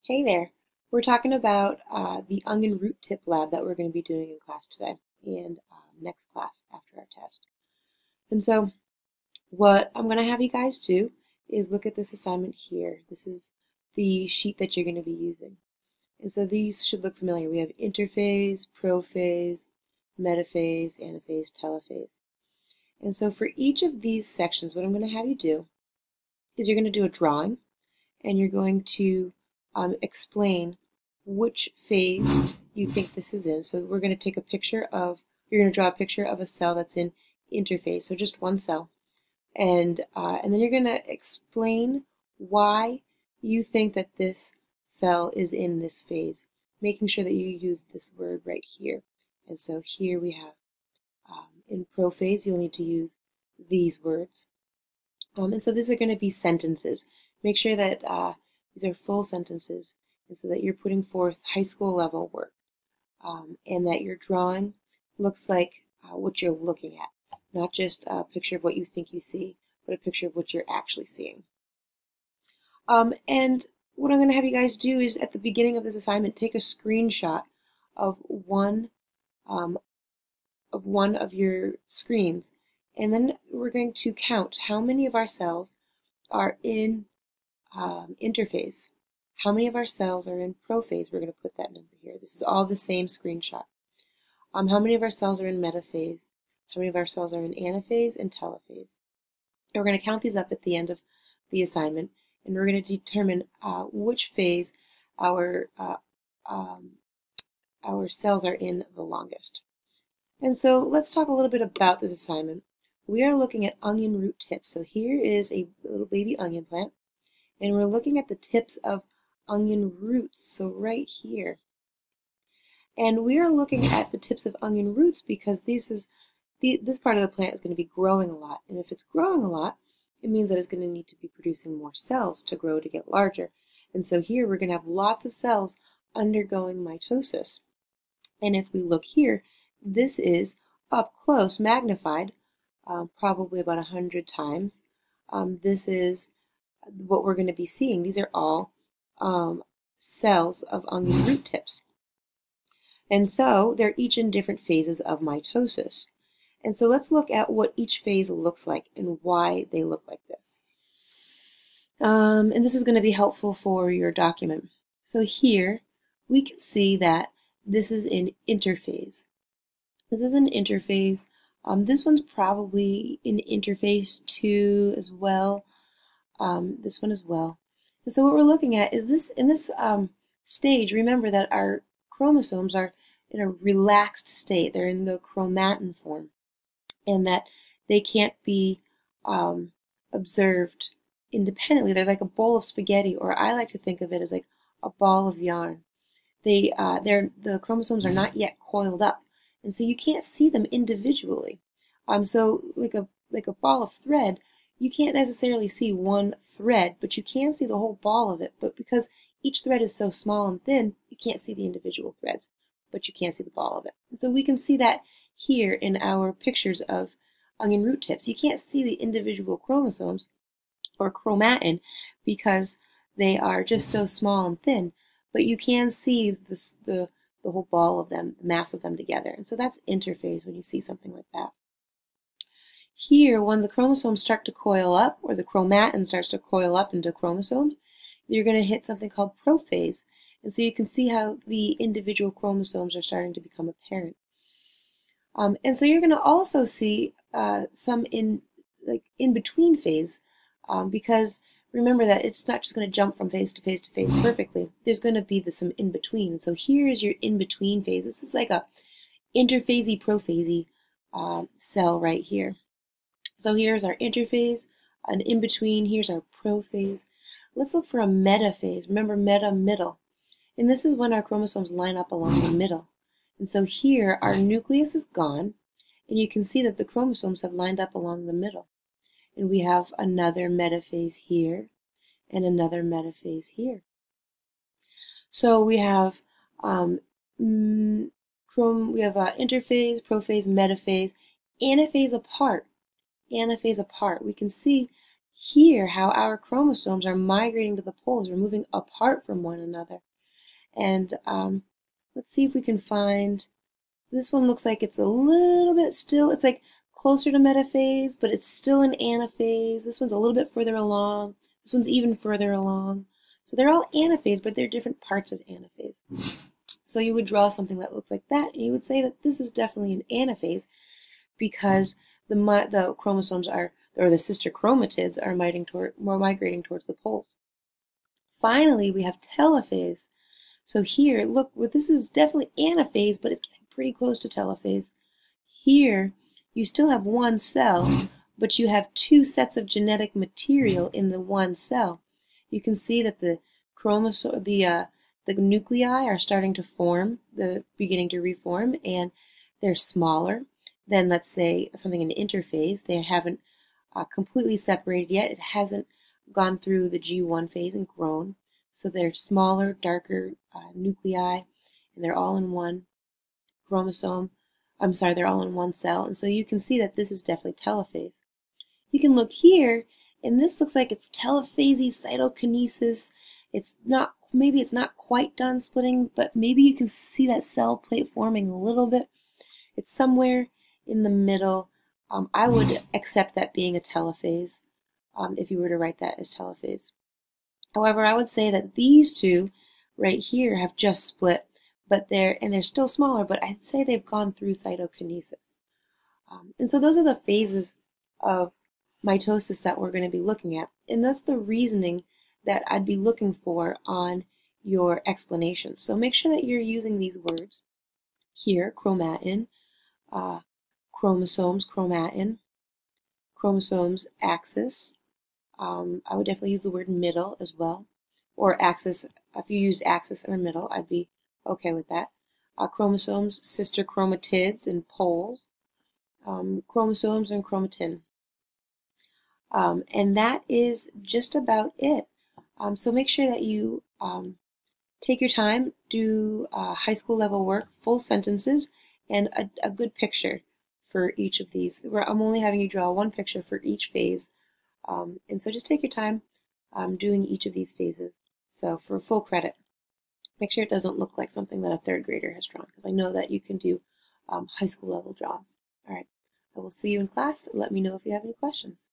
Hey there. We're talking about the onion root tip lab that we're going to be doing in class today and next class after our test. And so what I'm going to have you guys do is look at this assignment here. This is the sheet that you're going to be using. And so these should look familiar. We have interphase, prophase, metaphase, anaphase, telophase. And so for each of these sections, what I'm going to have you do is you're going to do a drawing and you're going to explain which phase you think this is in. So we're going to take a picture of, you're going to draw a picture of a cell that's in interphase, so just one cell. And then you're going to explain why you think that this cell is in this phase, making sure that you use this word right here. And so here we have, in prophase, you'll need to use these words. And so these are going to be sentences. Make sure that these are full sentences, and so that you're putting forth high school level work, and that your drawing looks like what you're looking at, not just a picture of what you think you see, but a picture of what you're actually seeing. And what I'm going to have you guys do is at the beginning of this assignment, take a screenshot of one of your screens, and then we're going to count how many of our cells are in interphase. How many of our cells are in prophase? We're going to put that number here. This is all the same screenshot. How many of our cells are in metaphase? How many of our cells are in anaphase and telophase? And we're going to count these up at the end of the assignment, and we're going to determine which phase our cells are in the longest. And so let's talk a little bit about this assignment. We are looking at onion root tips. So here is a little baby onion plant, and we're looking at the tips of onion roots, so right here. And we are looking at the tips of onion roots because this part of the plant is going to be growing a lot. And if it's growing a lot, it means that it's going to need to be producing more cells to grow to get larger. And so here we're going to have lots of cells undergoing mitosis. And if we look here, this is up close, magnified, probably about 100 times. This is what we're going to be seeing. These are all cells of onion root tips. And so they're each in different phases of mitosis. And so let's look at what each phase looks like and why they look like this. And this is going to be helpful for your document. So here we can see that this is in interphase. This is an interphase. This one's probably in interphase 2 as well. This one as well. And so what we're looking at is this, in this stage, remember that our chromosomes are in a relaxed state. They're in the chromatin form, and that they can't be observed independently. They're like a bowl of spaghetti, or I like to think of it as like a ball of yarn. The chromosomes are not yet coiled up, and so you can't see them individually. So like a ball of thread, you can't necessarily see one thread, but you can see the whole ball of it. But because each thread is so small and thin, you can't see the individual threads, but you can see the ball of it. And so we can see that here in our pictures of onion root tips. You can't see the individual chromosomes or chromatin because they are just so small and thin, but you can see the whole ball of them, the mass of them together. And so that's interphase when you see something like that. Here, when the chromosomes start to coil up, or the chromatin starts to coil up into chromosomes, you're going to hit something called prophase. And so you can see how the individual chromosomes are starting to become apparent. And so you're going to also see some in between phase, because remember that it's not just going to jump from phase to phase to phase perfectly. There's going to be some in between. So here is your in between phase. This is like a interphasey prophasey cell right here. So here's our interphase, and in between, here's our prophase. Let's look for a metaphase. Remember, meta, middle. And this is when our chromosomes line up along the middle. And so here, our nucleus is gone, and you can see that the chromosomes have lined up along the middle. And we have another metaphase here, and another metaphase here. So we have interphase, prophase, metaphase, anaphase apart. Anaphase apart. We can see here how our chromosomes are migrating to the poles. We're moving apart from one another. And let's see if we can find, this one looks like it's a little bit still, it's like closer to metaphase, but it's still in anaphase. This one's a little bit further along. This one's even further along. So they're all anaphase, but they're different parts of anaphase. So you would draw something that looks like that, and you would say that this is definitely an anaphase because the chromosomes are, or the sister chromatids are migrating towards the poles. Finally, we have telophase. So here, look, well, this is definitely anaphase, but it's getting pretty close to telophase. Here, you still have one cell, but you have two sets of genetic material in the one cell. You can see that the chromosome, the nuclei are starting to form, beginning to reform, and they're smaller than, let's say, something in interphase. They haven't completely separated yet. It hasn't gone through the G1 phase and grown. So they're smaller, darker nuclei, and they're all in one chromosome. I'm sorry, they're all in one cell. And so you can see that this is definitely telophase. You can look here, and this looks like it's telophasy cytokinesis. It's not, maybe it's not quite done splitting, but maybe you can see that cell plate forming a little bit. It's somewhere in the middle. I would accept that being a telophase if you were to write that as telophase. However, I would say that these two right here have just split, but they're still smaller, but I'd say they've gone through cytokinesis. And so those are the phases of mitosis that we're going to be looking at, and that's the reasoning that I'd be looking for on your explanation. So make sure that you're using these words here: chromatin, chromosomes, chromatin, chromosomes, axis. I would definitely use the word middle as well, or axis. If you used axis or middle, I'd be okay with that. Chromosomes, sister chromatids and poles, chromosomes and chromatin. And that is just about it. So make sure that you take your time, do high school level work, full sentences, and a good picture for each of these. I'm only having you draw one picture for each phase. And so just take your time doing each of these phases. So for full credit, make sure it doesn't look like something that a third grader has drawn, because I know that you can do high school level draws. All right, I will see you in class. Let me know if you have any questions.